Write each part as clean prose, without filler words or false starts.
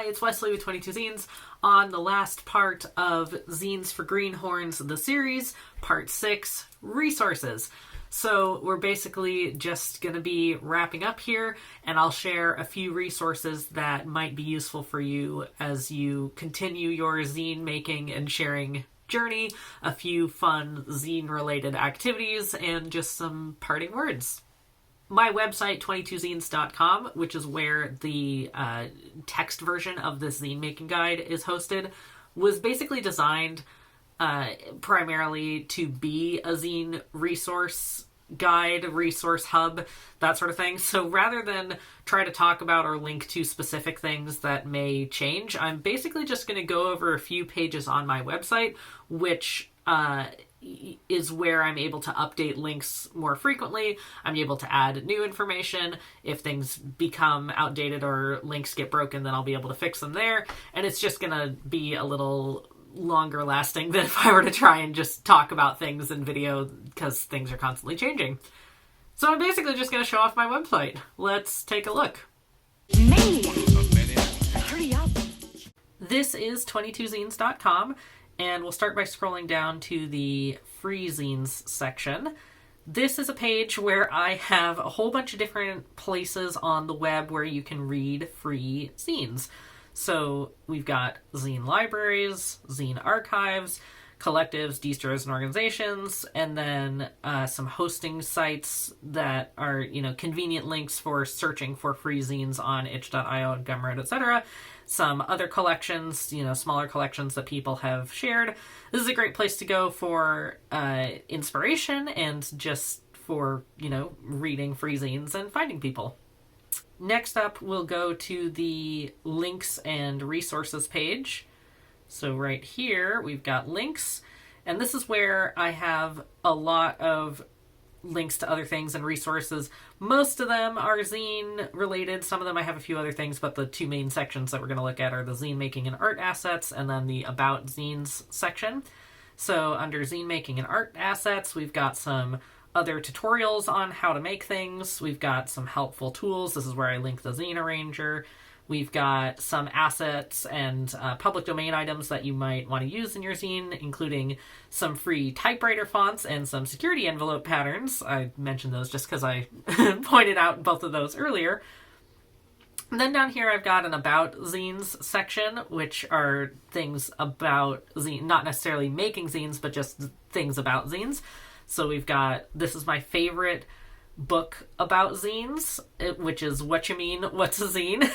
Hi, it's Wesley with 22 Zines on the last part of Zines for Greenhorns, the series, part 6, Resources. So we're basically just going to be wrapping up here, and I'll share a few resources that might be useful for you as you continue your zine making and sharing journey, a few fun zine-related activities, and just some parting words. My website, 22zines.com, which is where the text version of this zine making guide is hosted, was basically designed primarily to be a zine resource guide, resource hub, that sort of thing. So rather than try to talk about or link to specific things that may change, I'm basically just going to go over a few pages on my website, which is where I'm able to update links more frequently. I'm able to add new information. If things become outdated or links get broken, then I'll be able to fix them there. And it's just going to be a little longer lasting than if I were to try and just talk about things in video, because things are constantly changing. So I'm basically just going to show off my website. Let's take a look. Hurry up. This is 22zines.com. And we'll start by scrolling down to the free zines section. This is a page where I have a whole bunch of different places on the web where you can read free zines. So we've got zine libraries, zine archives, collectives, distros, and organizations, and then some hosting sites that are, convenient links for searching for free zines on itch.io and Gumroad, etc. Some other collections, smaller collections that people have shared. This is a great place to go for inspiration and just for, reading free zines and finding people. Next up, we'll go to the links and resources page. So right here, we've got links, and this is where I have a lot of links to other things and resources. Most of them are zine related. Some of them I have a few other things, but the two main sections that we're going to look at are the zine making and art assets, and then the about zines section. So under zine making and art assets, we've got some other tutorials on how to make things. We've got some helpful tools. This is where I link the zine arranger. We've got some assets and public domain items that you might want to use in your zine, including some free typewriter fonts and some security envelope patterns. I mentioned those just because I pointed out both of those earlier. And then down here I've got an About Zines section, which are things about zine, not necessarily making zines, but just things about zines. So we've got, this is my favorite book about zines, which is What You Mean, What's a Zine?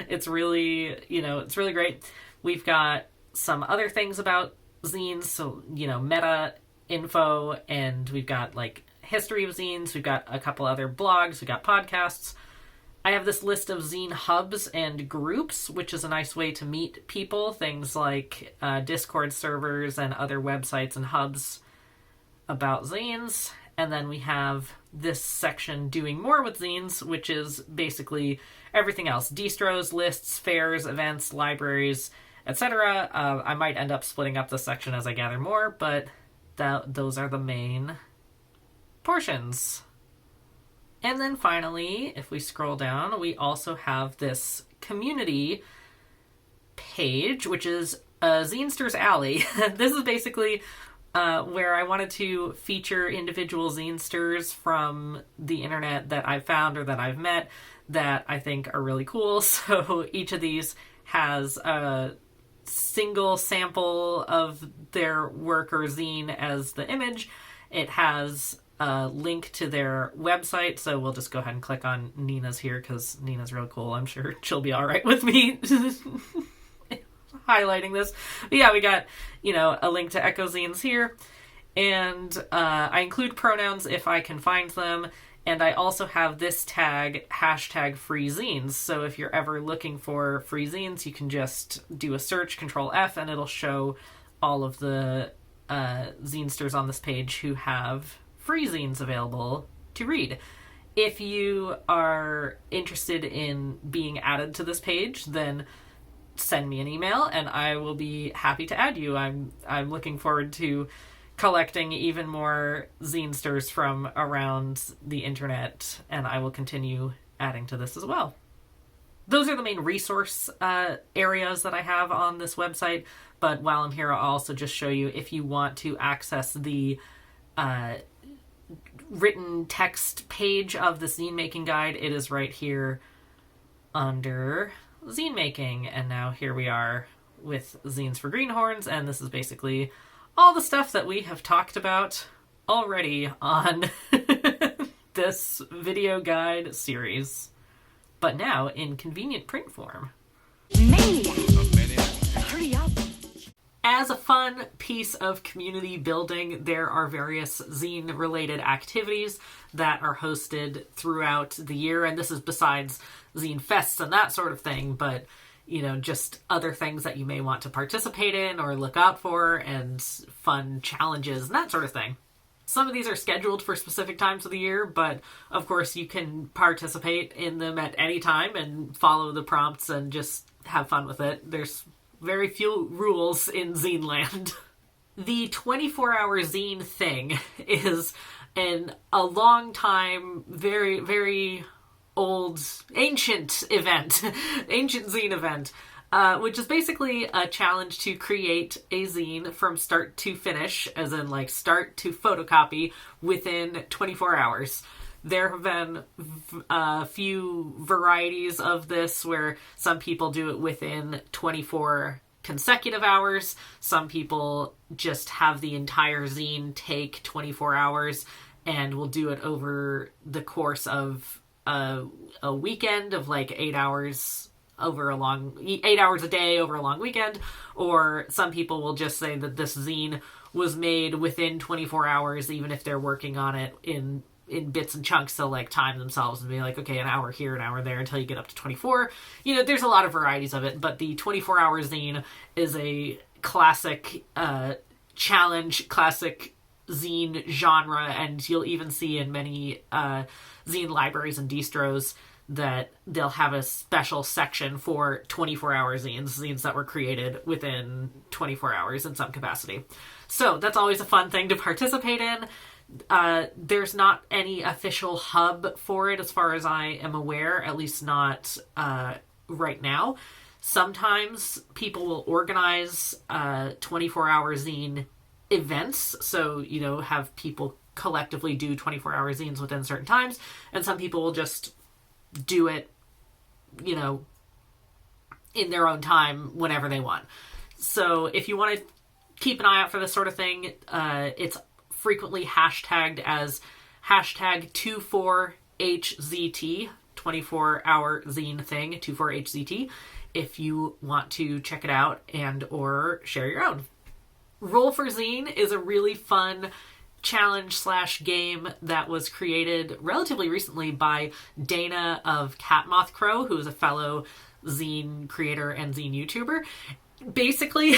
It's really, it's really great. We've got some other things about zines, so, meta info, and we've got history of zines. We've got a couple other blogs. We've got podcasts. I have this list of zine hubs and groups, which is a nice way to meet people. Things like Discord servers and other websites and hubs about zines. And then we have this section doing more with zines, which is basically everything else. Distros, lists, fairs, events, libraries, etc. I might end up splitting up this section as I gather more, but those are the main portions. And then finally, if we scroll down, we also have this community page, which is Zinesters Alley. This is basically where I wanted to feature individual zinesters from the internet that I've found or that I've met that I think are really cool. So each of these has a single sample of their work or zine as the image. It has a link to their website, so we'll just go ahead and click on Nina's here because Nina's real cool. I'm sure she'll be all right with me highlighting this. But yeah, we got, a link to Echo Zines here. And I include pronouns if I can find them. And I also have this tag, #freezines. So if you're ever looking for free zines, you can just do a search, Control F, and it'll show all of the zinesters on this page who have free zines available to read. If you are interested in being added to this page, then send me an email and I will be happy to add you. I'm looking forward to collecting even more zinesters from around the internet, and I will continue adding to this as well. Those are the main resource areas that I have on this website, but while I'm here, I'll also just show you if you want to access the written text page of the zine making guide. It is right here under zine making, and now here we are with Zines for Greenhorns, and this is basically all the stuff that we have talked about already on this video guide series, but now in convenient print form. Hurry up. As a fun piece of community building, there are various zine-related activities that are hosted throughout the year, and this is besides zine fests and that sort of thing, but, you know, just other things that you may want to participate in or look out for, and fun challenges and that sort of thing. Some of these are scheduled for specific times of the year, but of course you can participate in them at any time and follow the prompts and just have fun with it. There's very few rules in zine land. The 24-hour zine thing is a long time, very, very old, ancient event, ancient zine event, which is basically a challenge to create a zine from start to finish, as in like start to photocopy, within 24 hours. There have been a few varieties of this where some people do it within 24 consecutive hours. Some people just have the entire zine take 24 hours and will do it over the course of a weekend of like 8 hours over 8 hours a day over a long weekend. Or some people will just say that this zine was made within 24 hours, even if they're working on it in bits and chunks. They'll like time themselves and be like, okay, an hour here, an hour there, until you get up to 24. You know, there's a lot of varieties of it, but the 24-hour zine is a classic challenge, classic zine genre, and you'll even see in many zine libraries and distros that they'll have a special section for 24-hour zines that were created within 24 hours in some capacity. So that's always a fun thing to participate in. There's not any official hub for it as far as I am aware, at least not right now. Sometimes people will organize 24-hour zine events, so, you know, have people collectively do 24-hour zines within certain times, and some people will just do it, you know, in their own time whenever they want. So if you want to keep an eye out for this sort of thing, it's frequently hashtagged as hashtag 24HZT, 24-hour zine thing, 24HZT, if you want to check it out and or share your own. Roll for Zine is a really fun challenge/game that was created relatively recently by Dana of Cat Moth Crow, who is a fellow zine creator and zine YouTuber. Basically,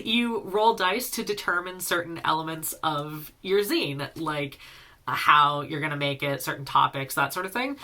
you roll dice to determine certain elements of your zine, like how you're going to make it, certain topics, that sort of thing.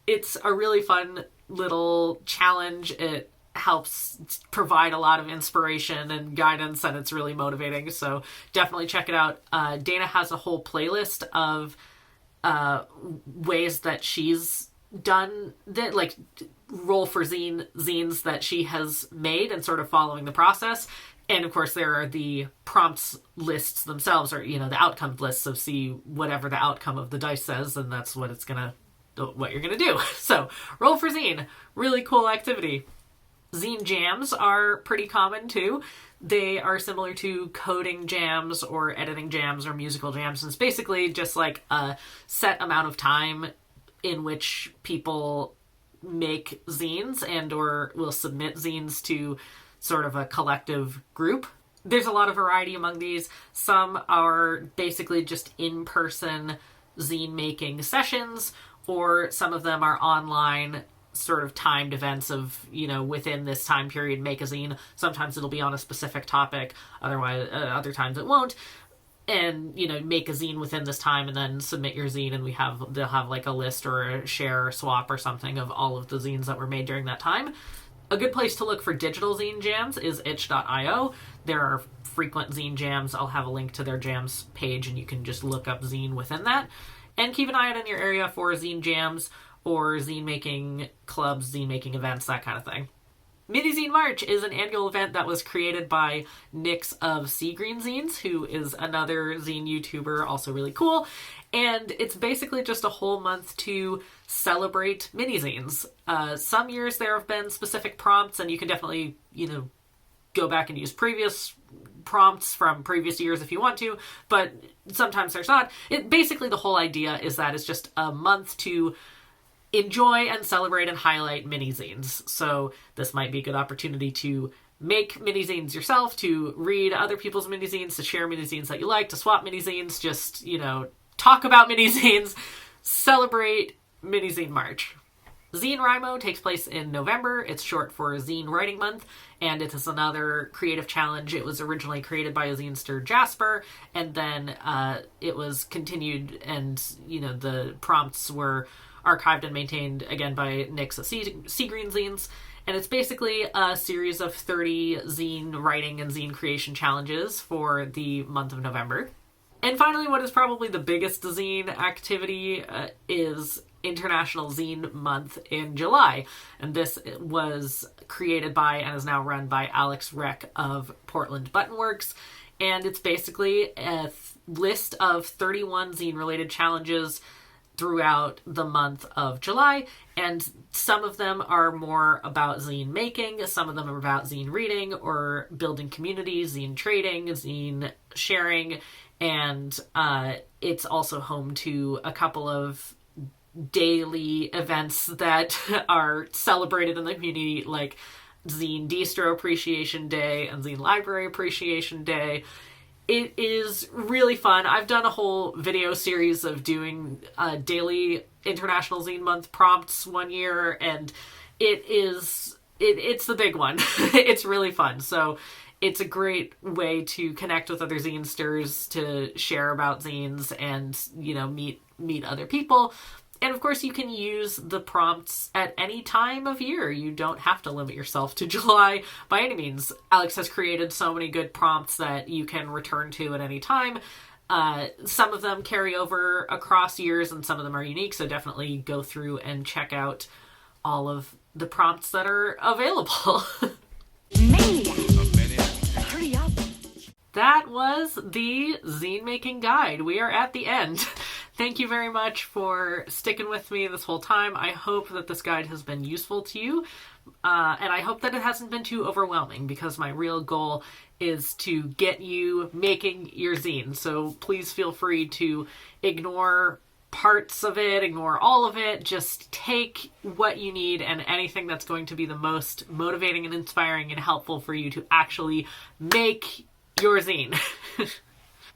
It's a really fun little challenge. It helps provide a lot of inspiration and guidance, and it's really motivating, so definitely check it out. Dana has a whole playlist of ways that she's done that, like roll for zines that she has made, and sort of following the process. And of course there are the prompts lists themselves, or, you know, the outcome lists, so see whatever the outcome of the dice says, and that's what you're gonna do. So roll for zine, really cool activity. Zine jams are pretty common too. They are similar to coding jams or editing jams or musical jams. It's basically just like a set amount of time in which people make zines and or will submit zines to sort of a collective group. There's a lot of variety among these. Some are basically just in-person zine making sessions, or some of them are online sort of timed events of, you know, within this time period make a zine. Sometimes it'll be on a specific topic, otherwise other times it won't. And, you know, make a zine within this time and then submit your zine, and they'll have like a list or a share or swap or something of all of the zines that were made during that time. A good place to look for digital zine jams is itch.io. There are frequent zine jams. I'll have a link to their jams page, and you can just look up zine within that. And keep an eye out in your area for zine jams or zine making clubs, zine making events, that kind of thing. Mini Zine March is an annual event that was created by Nix of Sea Green Zines, who is another zine YouTuber, also really cool. And it's basically just a whole month to celebrate mini zines. Some years there have been specific prompts, and you can definitely, go back and use previous prompts from previous years if you want to, but sometimes there's not. Basically, the whole idea is that it's just a month to enjoy and celebrate and highlight mini zines. So this might be a good opportunity to make mini zines yourself, to read other people's mini zines, to share mini zines that you like, to swap mini zines, just, talk about mini zines, celebrate Mini Zine March. Zine Rimo takes place in November. It's short for Zine Writing Month, and it is another creative challenge. It was originally created by a zinester, Jasper, and then it was continued, and, the prompts were archived and maintained again by Nix of Sea Green Zines. And it's basically a series of 30 zine writing and zine creation challenges for the month of November. And finally, what is probably the biggest zine activity is International Zine Month in July. And this was created by and is now run by Alex Reck of Portland Buttonworks. And it's basically a list of 31 zine-related challenges throughout the month of July, and some of them are more about zine making, some of them are about zine reading or building communities, zine trading, zine sharing, and it's also home to a couple of daily events that are celebrated in the community, like Zine Distro Appreciation Day and Zine Library Appreciation Day. It is really fun. I've done a whole video series of doing daily International Zine Month prompts one year, and it's the big one. It's really fun. So it's a great way to connect with other zinesters, to share about zines, and, meet other people. And of course, you can use the prompts at any time of year. You don't have to limit yourself to July by any means. Alex has created so many good prompts that you can return to at any time. Some of them carry over across years, and some of them are unique, so definitely go through and check out all of the prompts that are available. Hurry up. That was the zine making guide. We are at the end. Thank you very much for sticking with me this whole time. I hope that this guide has been useful to you, and I hope that it hasn't been too overwhelming, because my real goal is to get you making your zine. So please feel free to ignore parts of it, ignore all of it. Just take what you need and anything that's going to be the most motivating and inspiring and helpful for you to actually make your zine.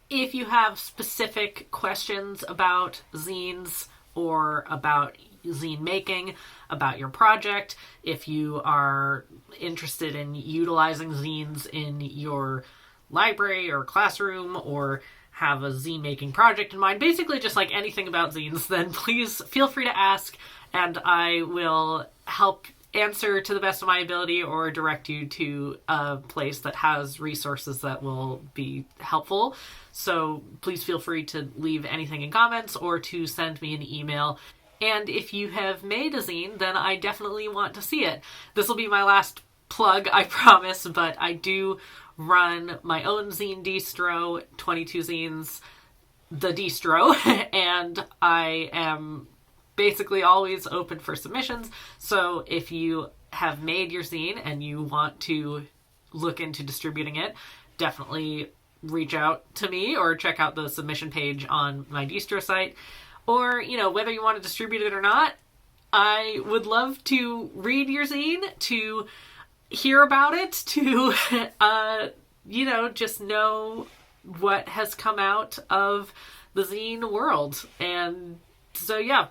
If you have specific questions about zines or about zine making, about your project, if you are interested in utilizing zines in your library or classroom, or have a zine making project in mind, basically just like anything about zines, then please feel free to ask, and I will help answer to the best of my ability, or direct you to a place that has resources that will be helpful. So please feel free to leave anything in comments or to send me an email. And if you have made a zine, then I definitely want to see it. This will be my last plug, I promise, but I do run my own zine distro, 22 Zines, the distro, and I am basically always open for submissions. So if you have made your zine and you want to look into distributing it, definitely reach out to me or check out the submission page on my distro site. Or, whether you want to distribute it or not, I would love to read your zine, to hear about it, to, just know what has come out of the zine world. And so, yeah,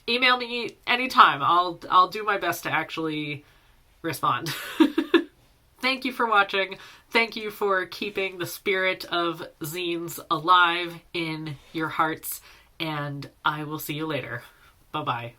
email me anytime. I'll do my best to actually respond. Thank you for watching. Thank you for keeping the spirit of zines alive in your hearts, and I will see you later. Bye-bye.